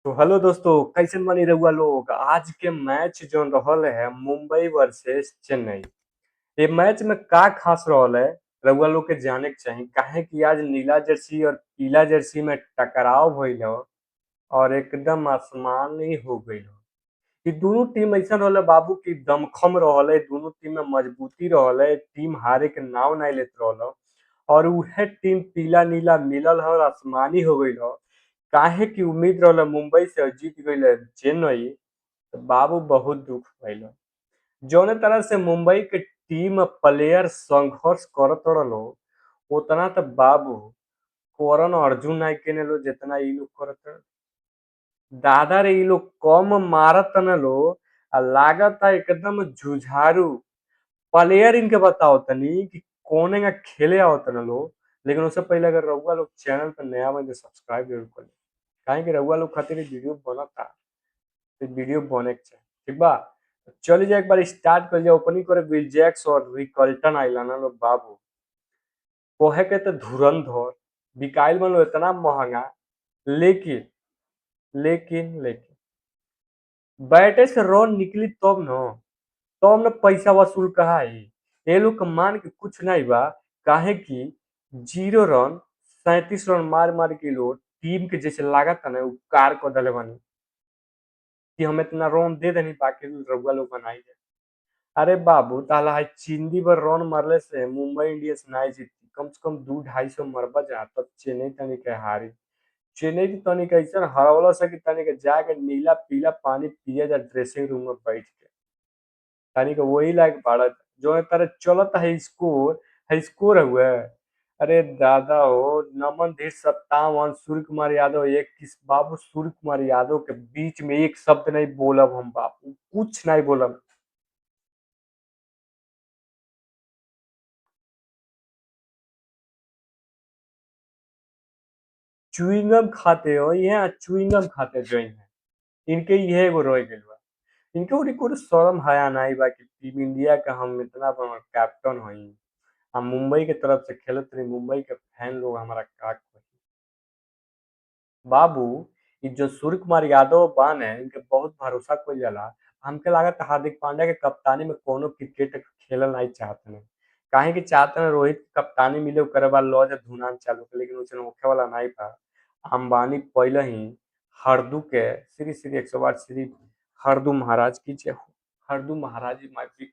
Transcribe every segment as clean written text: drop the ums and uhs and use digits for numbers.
तो हेलो दोस्तों, कैसन बनी रहुआ लोग। आज के मैच जो रहल है मुंबई वर्सेस चेन्नई। ये मैच में का खास रहल है रहुआ लोग के जाने के चाही, काहे कि आज नीला जर्सी और पीला जर्सी में टकराव भइल हो और एकदम आसमानी हो गइल हो। ये दोनों टीम ऐसा रहल है बाबू की दमखम रहल है, दोनों टीम में मजबूती रहल है, टीम हारे के नाव नहीं लेत रहल हो। और उहे टीम पीला नीला मिलल है और आसमानी हो गइल हो। काहे की उम्मीद रहल मुंबई से और जीत गइल है चेन्नई। तो बाबू बहुत दुख भइल। जौने तरह से मुंबई के टीम प्लेयर संघर्ष करत रहो उतना तो बाबू करण अर्जुन नहीं केने लो जितना ई लोग करत। दादा रे ई लोग कम मारत न लो आ लागत एकदम जुझारू प्लेयर। इनके बताओ तनी कि कौन का खेले आओ तना लो। लेकिन उससे पहले अगर रउआ लोग चैनल पर नया बन तो सब्सक्राइब जरूर कर ले, काहे कि रउआ लोग खातिर वीडियो बनता। तो वीडियो बने के चाहिए, ठीक बा। तो चलिए जाए एक बार स्टार्ट कर जाए। ओपनिंग करे विल जैक्स और रिकल्टन आइला ना लोग बाबू। कोहे के तो धुरंधर बिकाइल बनो इतना महंगा। लेकिन लेकिन बैटे से रन निकली तब न पैसा वसूल कहा है। ये लोग के मान के कुछ नहीं बा। काहे कि 0 रन 37 रन मार मार के लोग टीम के जैसे लागत है ना उपकार कर दिले बानी कि हम इतना रन दे देनी बाकी रउआ लोग बनाई दे। अरे बाबू ताला है चिंदी पर रन मारले से मुंबई इंडियंस नहीं जीती। कम से कम 200-250 मरबा जा तब चेन्नई तनी के हारी। चेन्नई की तनी के ऐसा हरावला से कि तनी के जाके नीला पीला पानी पिए जा ड्रेसिंग रूम में बैठ के। यानी कि वही लायक भारत जो है तारे चलत है स्कोर हुआ है। अरे दादा हो नमन धीर 57 सूर्य कुमार यादव 21 बाबू। सूर्य कुमार यादव के बीच में एक शब्द नहीं बोलब हम बाबू, कुछ नहीं बोलब। च्युइंगम खाते हो यहाँ च्युइंगम खाते जो है इनके ये एगो रह गइल बा। इनके ओरी कोई शर्म हया नहीं बा कि टीम इंडिया का हम इतना बड़ा कैप्टन हई। हम मुंबई के तरफ से खेलत रही, मुंबई के फैन लोग हमारा का कही। बाबू इ जो सूर्य कुमार यादव बान है इनके बहुत भरोसा कइल जाला। हमके लागत हार्दिक पांड्या के कप्तानी में कोनो क्रिकेट खेलल नहीं चाहते हैं। काहे कि चाहते हैं रोहित के कप्तानी मिले ओकरे बाद लॉज धुनान चालू के, लेकिन उसे होखे वाला नहीं था। अंबानी पहले ही हरदू के श्री श्री 108 श्री हरदू महाराज की जय हो। हरदू महाराज माय बिग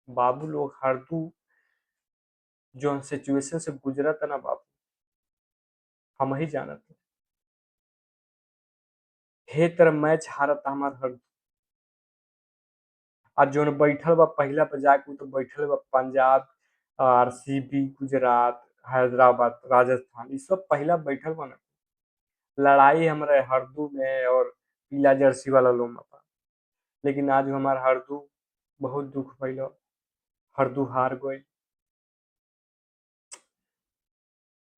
बाबू लोग हरदू जो सिचुएशन से गुजरत है ना बाबू हम ही जानत हैं। हे तरह मैच हारत हमार हरदू। आज जोन बैठल बा पहिला पे जाके उ तो बैठल बा पंजाब, आरसीबी, गुजरात, हैदराबाद, राजस्थान ई सब पहिला बैठल बा ना। लड़ाई हमारे हरदू में और पीला जर्सी वाला लोग में बा। लेकिन आज हमार हरदू बहुत दुख भइल। हरदू हार गई।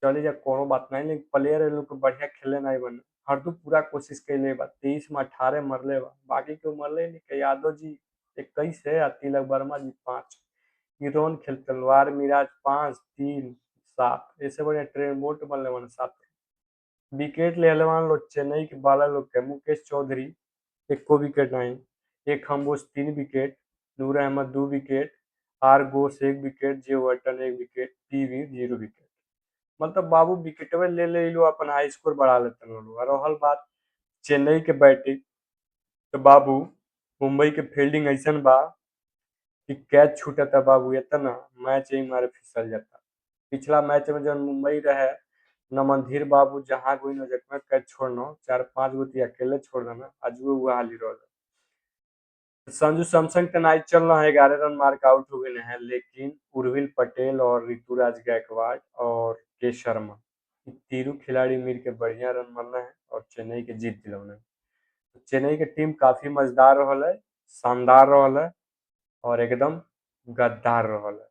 चली जा कोनो बात नहीं, लेकिन प्लेयर लोग के बढ़िया खेले नहीं बने। हरदू पूरा कोशिश कैले बा, 23 में 18 मरले बा, बाकी के मरले नहीं के यादव जी 21 है और तिलक वर्मा जी 5। गिरोन खेल तलवार मिराज 5-3-7 ऐसे बढ़िया ट्रेन बोल्ट बनले वन 7 विकेट ले लेवान लोग चेन्नई के बाला लोग के। मुकेश चौधरी एक को विकेट नहीं, एक खम्बोज 3 विकेट, नूर अहमद 2 विकेट, आर घोष 1 विकेट, जे वर्टन 1 विकेट, टीवी 0 विकेट। मतलब बाबू विकेटवे ले लो अपन हाई स्कोर बढ़ा लेते लोग। और रहल बात चेन्नई के बैटिंग तो बाबू मुंबई के फील्डिंग ऐसा बा कि कैच छूटता बाबू इतना मैच ही मारे फिसल जाता। पिछला मैच में जब मुंबई रहे नमनधीर बाबू जहां कोई न जगह कैच छोड़ना 4-5 गो अकेले छोड़ देना आज वो हाली रह। संजू सैमसन का नाइट चल रहा है, 11 रन मार के आउट हो गए हैं। लेकिन उर्विल पटेल और ऋतुराज गायकवाड़ और के शर्मा इ तीनों खिलाड़ी मिल के बढ़िया रन मारना है और चेन्नई के जीत दिलौना है। तो चेन्नई की टीम काफी मजेदार रहल है, शानदार रहल है और एकदम गद्दार रहल है।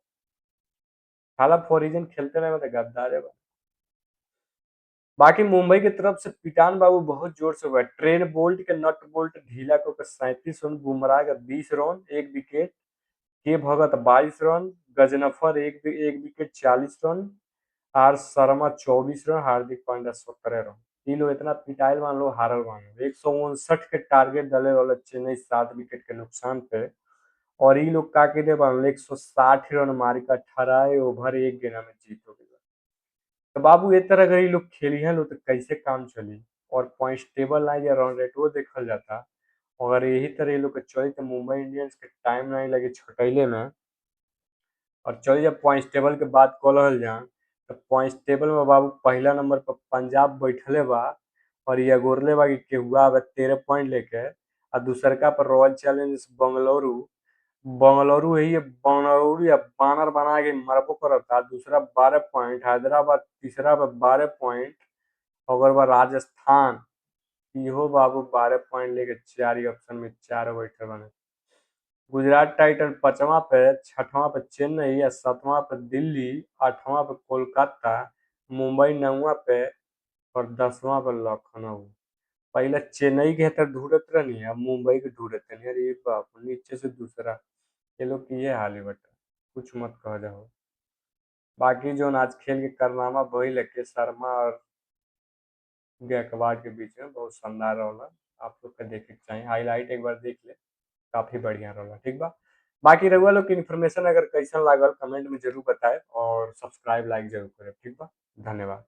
हाला फोरिजन खेलते रहे तो गद्दार है। बाकी मुंबई की तरफ से पिटान बाबू बहुत जोर से हुआ है। ट्रेन बोल्ट के नट बोल्ट ढीला को 37 रन, बुमराह का 20 रन 1 विकेट, के भगत 22 रन, गजनफर एक विकेट 40 रन, आर शर्मा 24 रन, हार्दिक पांड्या 17 रन। इ लोग इतना पिटाइल बान लोग, हारल बान लोग। 159 के टारगेट दले रहल चेन्नई 7 विकेट के नुकसान पे, और इ लोग का कइले बान 160 रन मार के 18 ओवर 1 गेंद में जीत हो गइल। तो बाबू ए तरह अगर इ लोग खेलिहन लोग तो कैसे काम चली। और पॉइंट्स टेबल ना या रन रेटो देखल जाता, अगर यही तरह ये लोग के चली तो मुंबई इंडियंस के टाइम नहीं लगे छटैले में। और चलिए जब पॉइंट्स टेबल के बात कल जा, तो पॉइंट्स टेबल में बाबू पहला नंबर पर पंजाब बैठले बा, और ये अगोरले बा कि केहुआ बा 13 पॉइंट लेके। आ दूसरका पर रॉयल चैलेंजर्स बेंगलुरु, बंगलुरु है, ये बंगलुरु या बानर बना के मरबो करता। दूसरा 12 पॉइंट, हैदराबाद तीसरा पर 12 पॉइंट। और बा राजस्थान, इहो बाबू 12 पॉइंट लेके चार ऑप्शन में चार बैठे बने। गुजरात टाइटन पांचवा पे, छठवां पे चेन्नई, या सातवां पे दिल्ली, आठवां पे कोलकाता, मुंबई नौवां पे, और 10वां पे लखनऊ। पहले चेन्नई के तर ढूंढत रहनी, अब मुंबई के ढूंढत रहनी। अरे बाप, नीचे से दूसरा, ये लोग की ये हाल है बटा, कुछ मत कह जाओ। बाकी जो आज खेल के कारनामा भइल है के शर्मा और गायकवाड़ के बीच में, बहुत शानदार रहा। आप लोग के देखे के चाहिए, हाईलाइट एक बार देख ले, काफी बढ़िया रहा। ठीक बा। बाकी रउआ लोग के इन्फॉर्मेशन अगर कैसन लागल कमेंट में जरूर बताए, और सब्सक्राइब लाइक जरूर करे। ठीक बा, धन्यवाद।